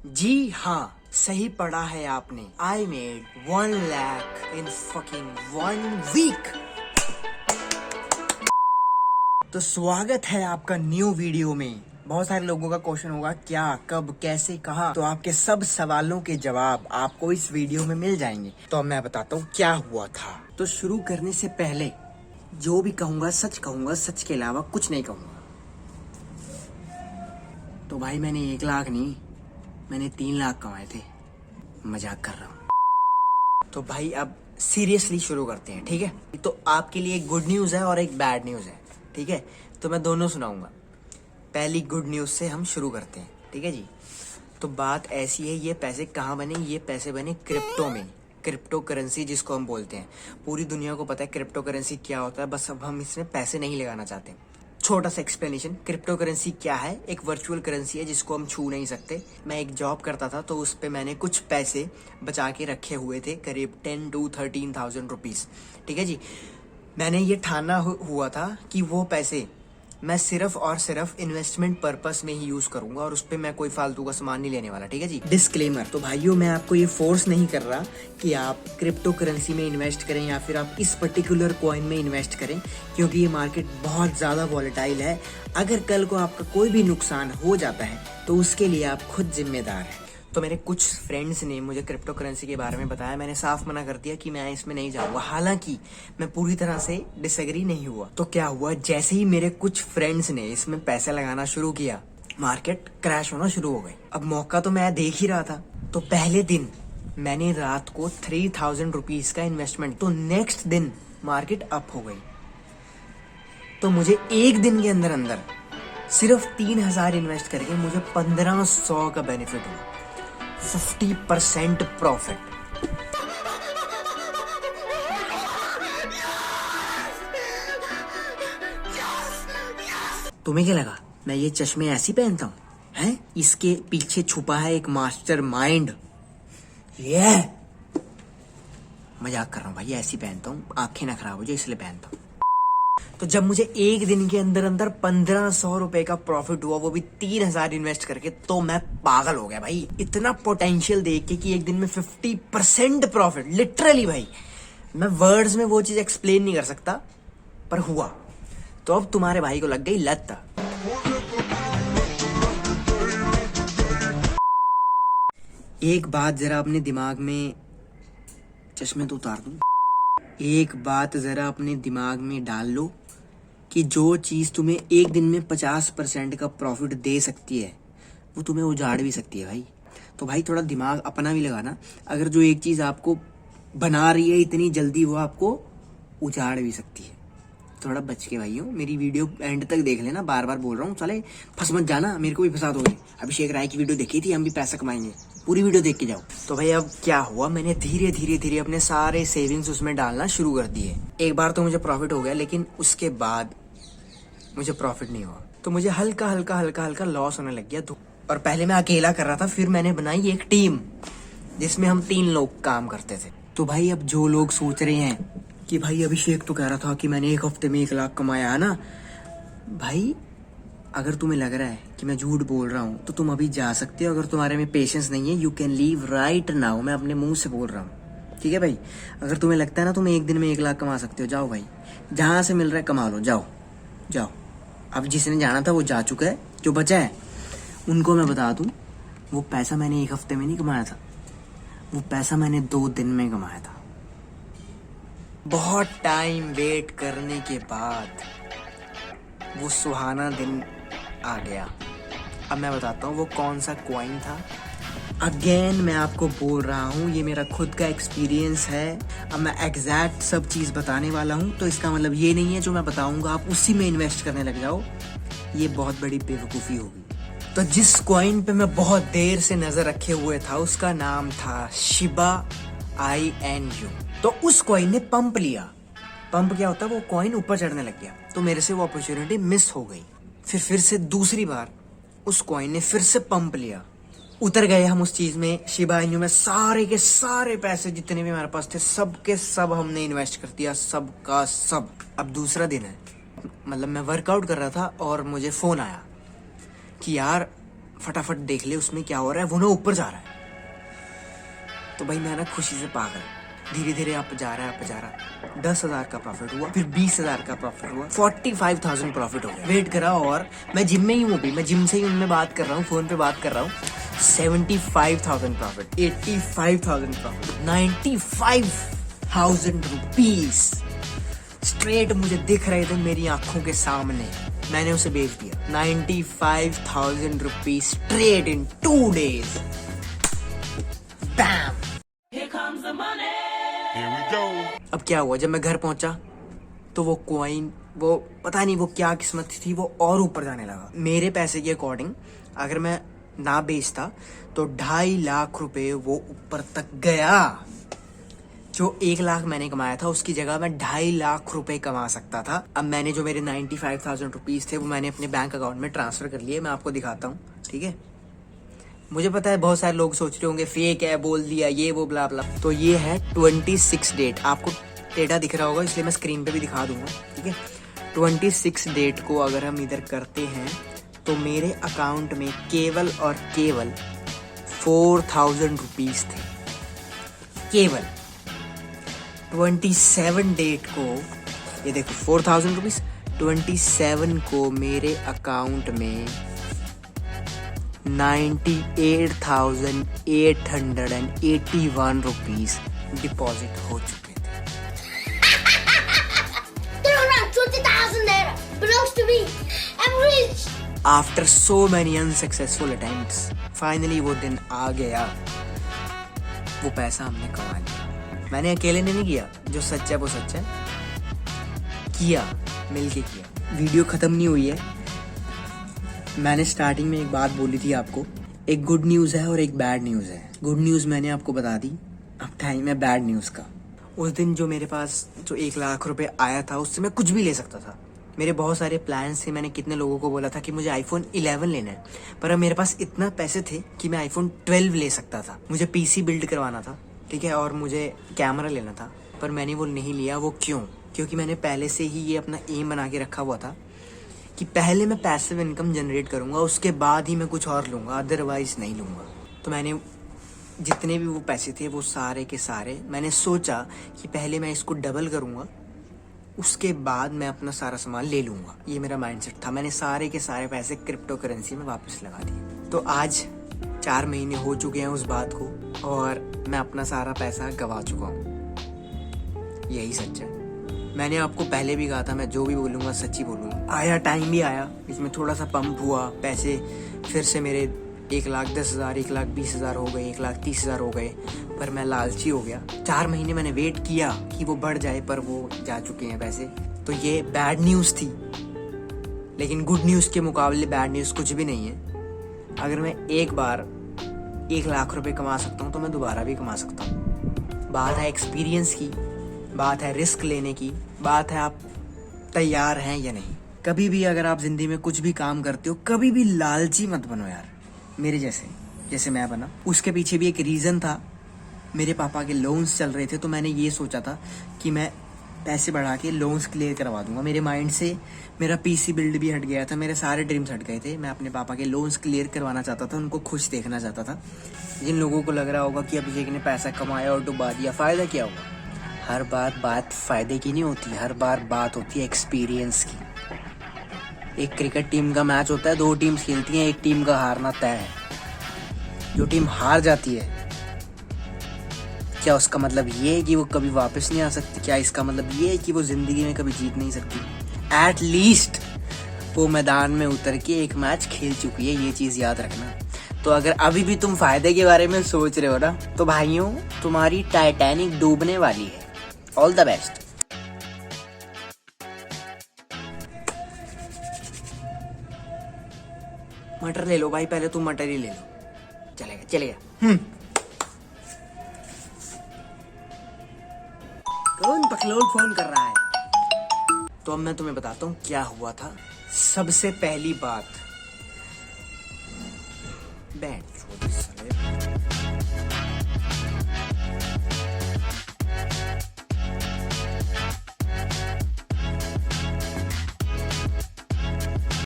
जी हाँ, सही पढ़ा है आपने। I made 1 lakh in fucking 1 week. तो स्वागत है आपका न्यू वीडियो में। बहुत सारे लोगों का क्वेश्चन होगा क्या, कब, कैसे, कहाँ। तो आपके सब सवालों के जवाब आपको इस वीडियो में मिल जाएंगे। तो अब मैं बताता हूँ क्या हुआ था। तो शुरू करने से पहले जो भी कहूँगा सच कहूँगा, सच के अलावा कुछ नहीं कहूँगा। तो भाई मैंने 1 लाख नहीं, मैंने 3 लाख कमाए थे। मजाक कर रहा हूँ। तो भाई अब सीरियसली शुरू करते हैं, ठीक है। तो आपके लिए एक गुड न्यूज़ है और एक बैड न्यूज़ है, ठीक है। तो मैं दोनों सुनाऊंगा। पहली गुड न्यूज़ से हम शुरू करते हैं, ठीक है जी। तो बात ऐसी है, ये पैसे कहाँ बने? ये पैसे बने क्रिप्टो में। क्रिप्टो करेंसी जिसको हम बोलते हैं, पूरी दुनिया को पता है क्रिप्टो करेंसी क्या होता है। बस अब हम इसमें पैसे नहीं लगाना चाहते। छोटा सा एक्सप्लेनेशन, क्रिप्टो करेंसी क्या है? एक वर्चुअल करेंसी है जिसको हम छू नहीं सकते। मैं एक जॉब करता था तो उस पे मैंने कुछ पैसे बचा के रखे हुए थे, करीब 10 to 13,000 रुपीज़, ठीक है जी। मैंने ये ठाना हुआ था कि वो पैसे मैं सिर्फ और सिर्फ इन्वेस्टमेंट पर्पस में ही यूज करूंगा और उस पर मैं कोई फालतू का सामान नहीं लेने वाला, ठीक है जी। डिस्क्लेमर, तो भाइयों मैं आपको ये फोर्स नहीं कर रहा कि आप क्रिप्टो करेंसी में इन्वेस्ट करें या फिर आप इस पर्टिकुलर कॉइन में इन्वेस्ट करें, क्योंकि ये मार्केट बहुत ज़्यादा वॉलेटाइल है। अगर कल को आपका कोई भी नुकसान हो जाता है तो उसके लिए आप खुद जिम्मेदार हैं। तो मेरे कुछ फ्रेंड्स ने मुझे क्रिप्टो करेंसी के बारे में बताया, मैंने साफ मना कर दिया कि मैं इसमें नहीं जाऊंगा। हालांकि मैं पूरी तरह से डिसएग्री नहीं हुआ। तो क्या हुआ, जैसे ही मेरे कुछ फ्रेंड्स ने इसमें पैसे लगाना शुरू किया, मार्केट क्रैश होना शुरू हो गई। अब मौका तो मैं देख ही रहा था। तो पहले दिन मैंने रात को 3,000 रुपीज़ का इन्वेस्टमेंट, तो नेक्स्ट दिन मार्केट अप हो गई। तो मुझे एक दिन के अंदर अंदर सिर्फ 3,000 इन्वेस्ट करके मुझे 1,500 का बेनिफिट हुआ। 50% प्रॉफिट। तुम्हें क्या लगा मैं ये चश्मे ऐसी पहनता हूँ हैं? इसके पीछे छुपा है एक मास्टर माइंड। ये मजाक कर रहा हूँ भाई, ऐसी पहनता हूँ, आंखें ना खराब हो जाए इसलिए पहनता हूँ। तो जब मुझे एक दिन के अंदर अंदर 1,500 रुपए का प्रॉफिट हुआ, वो भी 3,000 इन्वेस्ट करके, तो मैं पागल हो गया भाई। इतना पोटेंशियल देख के कि एक दिन में 50% प्रॉफिट, लिटरली भाई मैं वर्ड्स में वो चीज एक्सप्लेन नहीं कर सकता, पर हुआ। तो अब तुम्हारे भाई को लग गई लत। एक बात जरा अपने दिमाग में, चश्मे तो उतार दूं, एक बात जरा अपने दिमाग में डाल लो कि जो चीज़ तुम्हें एक दिन में 50% का प्रॉफिट दे सकती है वो तुम्हें उजाड़ भी सकती है भाई। तो भाई थोड़ा दिमाग अपना भी लगाना। अगर जो एक चीज़ आपको बना रही है इतनी जल्दी, वो आपको उजाड़ भी सकती है। थोड़ा बच के भाइयों, मेरी वीडियो एंड तक देख लेना, बार बार बोल रहा हूँ, चले फंस मत जाना, मेरे को भी फंसा दोगे। अभिषेक राय की वीडियो देखी थी, हम भी पैसा कमाएंगे, पूरी वीडियो देख के जाओ। तो भाई अब क्या हुआ, मैंने धीरे धीरे धीरे अपने सारे सेविंग्स उसमें डालना शुरू कर दिए। एक बार तो मुझे प्रॉफिट हो गया, लेकिन उसके बाद मुझे प्रॉफिट नहीं हुआ। तो मुझे हल्का हल्का हल्का हल्का लॉस होने लग गया। और पहले मैं अकेला कर रहा था, फिर मैंने बनाई एक टीम जिसमें हम 3 लोग काम करते थे। तो भाई अब जो लोग सोच रहे हैं कि भाई अभिषेक तो कह रहा था कि मैंने एक हफ्ते में 1 लाख कमाया है ना, भाई अगर तुम्हें लग रहा है कि मैं झूठ बोल रहा हूँ तो तुम अभी जा सकते हो। अगर तुम्हारे में पेशेंस नहीं है, you can leave right now. मैं अपने मुंह से बोल रहा हूँ, ठीक है भाई। अगर तुम्हें लगता है ना तुम एक दिन में 1 लाख कमा सकते हो, जाओ भाई, जहाँ से मिल रहा है कमा लो, जाओ जाओ। अब जिसने जाना था वो जा चुका है, जो बचा है उनको मैं बता दूं, वो पैसा मैंने 1 हफ्ते में नहीं कमाया था, वो पैसा मैंने 2 दिन में कमाया था। बहुत टाइम वेट करने के बाद वो सुहाना दिन आ गया। अब मैं बताता हूँ वो कौन सा कॉइन था। अगेन मैं आपको बोल रहा हूँ, ये मेरा खुद का एक्सपीरियंस है। अब मैं एग्जैक्ट सब चीज़ बताने वाला हूँ, तो इसका मतलब ये नहीं है जो मैं बताऊँगा आप उसी में इन्वेस्ट करने लग जाओ, ये बहुत बड़ी बेवकूफ़ी होगी। तो जिस कॉइन पे मैं बहुत देर से नज़र रखे हुए था उसका नाम था शिबा INU। तो उस कॉइन ने पंप लिया। पंप क्या होता है, वो कॉइन ऊपर चढ़ने लग गया, तो मेरे से वो अपॉर्चुनिटी मिस हो गई। फिर से दूसरी बार उस कॉइन ने फिर से पंप लिया, उतर गए हम उस चीज में, शिबा इनू में सारे के सारे पैसे जितने भी हमारे पास थे सब के सब हमने इन्वेस्ट कर दिया, सब का सब। अब दूसरा दिन है, मतलब मैं वर्कआउट कर रहा था और मुझे फोन आया कि यार फटाफट देख ले उसमें क्या हो रहा है, वो ना ऊपर जा रहा है। तो भाई मैं ना खुशी से पागल, धीरे धीरे अप जा रहा है। 10,000 का प्रॉफिट हुआ, फिर 20,000 का प्रॉफिट हुआ, 45,000 प्रॉफिट हो गया। वेट करा और मैं जिम में ही हूँ, मैं जिम से ही उनमें बात कर रहा हूँ, फोन पे बात कर रहा हूँ। 75,000 प्रॉफिट, 85,000 प्रॉफिट, 95,000 रुपीज स्ट्रेट मुझे दिख रहे थे मेरी आंखों के सामने। मैंने उसे बेच दिया 95,000 रुपीज स्ट्रेट इन 2 days। बैम। अब क्या हुआ, जब मैं घर पहुंचा तो वो कॉइन, वो पता नहीं वो क्या किस्मत थी, वो और ऊपर जाने लगा। मेरे पैसे के अकॉर्डिंग अगर मैं ना बेचता तो 2.5 लाख रुपए वो ऊपर तक गया। जो 1 लाख मैंने कमाया था उसकी जगह मैं 2.5 लाख रुपए कमा सकता था। अब मैंने जो मेरे 95,000 रुपीज थे वो मैंने अपने बैंक अकाउंट में ट्रांसफर कर लिए। मैं आपको दिखाता हूँ, ठीक है। मुझे पता है बहुत सारे लोग सोच रहे होंगे फेक है, बोल दिया ये वो ब्ला ब्ला। तो ये है 26 डेट, आपको डेटा दिख रहा होगा इसलिए मैं स्क्रीन पे भी दिखा दूंगा, ठीक है। 26 डेट को अगर हम इधर करते हैं तो मेरे अकाउंट में केवल और केवल 4,000 रुपीज थे, केवल। 27 डेट को ये देखो 4,000 रुपीज, 27 को मेरे अकाउंट में 98,881 रुपीज डिपॉजिट हो चुके थे। 20,000 naira belongs to me. I'm rich. After so many unsuccessful attempts finally वो दिन आ गया, वो पैसा हमने कमा लिया। मैंने अकेले ने नहीं किया, जो सच है वो सच है, किया, मिलके किया। वीडियो खत्म नहीं हुई है। मैंने स्टार्टिंग में एक बात बोली थी आपको, एक गुड न्यूज़ है और एक बैड न्यूज़ है। गुड न्यूज़ मैंने आपको बता दी, अब टाइम है बैड न्यूज़ का। उस दिन जो मेरे पास जो 1 लाख रुपए आया था उससे मैं कुछ भी ले सकता था। मेरे बहुत सारे प्लान्स थे, मैंने कितने लोगों को बोला था कि मुझे iPhone 11 लेना है, पर अब मेरे पास इतना पैसे थे कि मैं iPhone 12 ले सकता था। मुझे PC बिल्ड करवाना था, ठीक है, और मुझे कैमरा लेना था, पर मैंने वो नहीं लिया। वो क्यों? क्योंकि मैंने पहले से ही ये अपना एम बना के रखा हुआ था कि पहले मैं पैसिव इनकम जनरेट करूंगा, उसके बाद ही मैं कुछ और लूँगा, अदरवाइज नहीं लूँगा। तो मैंने जितने भी वो पैसे थे वो सारे के सारे मैंने सोचा कि पहले मैं इसको डबल करूँगा, उसके बाद मैं अपना सारा सामान ले लूँगा। ये मेरा माइंडसेट था। मैंने सारे के सारे पैसे क्रिप्टो करेंसी में वापस लगा दिए। तो आज 4 महीने हो चुके हैं उस बात को और मैं अपना सारा पैसा गंवा चुका हूँ। यही सच है। मैंने आपको पहले भी कहा था मैं जो भी बोलूँगा सच ही बोलूँगा। आया टाइम भी आया, इसमें थोड़ा सा पंप हुआ, पैसे फिर से मेरे 1,10,000, 1,20,000 हो गए, 1,30,000 हो गए, पर मैं लालची हो गया। 4 महीने मैंने वेट किया कि वो बढ़ जाए, पर वो जा चुके हैं पैसे। तो ये बैड न्यूज़ थी, लेकिन गुड न्यूज़ के मुकाबले बैड न्यूज़ कुछ भी नहीं है। अगर मैं एक बार 1 लाख रुपए कमा सकता हूँ तो मैं दोबारा भी कमा सकता हूँ। बात है एक्सपीरियंस की, बात है रिस्क लेने की, बात है आप तैयार हैं या नहीं। कभी भी अगर आप जिंदगी में कुछ भी काम करते हो, कभी भी लालची मत बनो यार, मेरे जैसे मैं बना। उसके पीछे भी एक रीज़न था। मेरे पापा के लोन्स चल रहे थे, तो मैंने ये सोचा था कि मैं पैसे बढ़ा के लोन्स क्लियर करवा दूंगा। मेरे माइंड से मेरा PC बिल्ड भी हट गया था, मेरे सारे ड्रीम्स हट गए थे। मैं अपने पापा के लोन्स क्लियर करवाना चाहता था, उनको खुश देखना चाहता था। जिन लोगों को लग रहा होगा कि अभिषेक ने पैसा कमाया और डुबा दिया, फ़ायदा क्या हुआ? हर बार बात फ़ायदे की नहीं होती, हर बार बात होती है एक्सपीरियंस की। एक क्रिकेट टीम का मैच होता है, 2 टीम्स खेलती हैं, एक टीम का हारना तय है। जो टीम हार जाती है, क्या उसका मतलब ये है कि वो कभी वापस नहीं आ सकती? क्या इसका मतलब ये है कि वो जिंदगी में कभी जीत नहीं सकती? एट लीस्ट वो मैदान में उतर के एक मैच खेल चुकी है, ये चीज़ याद रखना। तो अगर अभी भी तुम फायदे के बारे में सोच रहे हो ना, तो भाइयों तुम्हारी टाइटैनिक डूबने वाली है। All the best. मटर ले लो भाई, पहले तुम मटर ही ले लो। चलेगा। कौन बकलोल फोन कर रहा है? तो अब मैं तुम्हें बताता हूँ क्या हुआ था। सबसे पहली बात, बैठ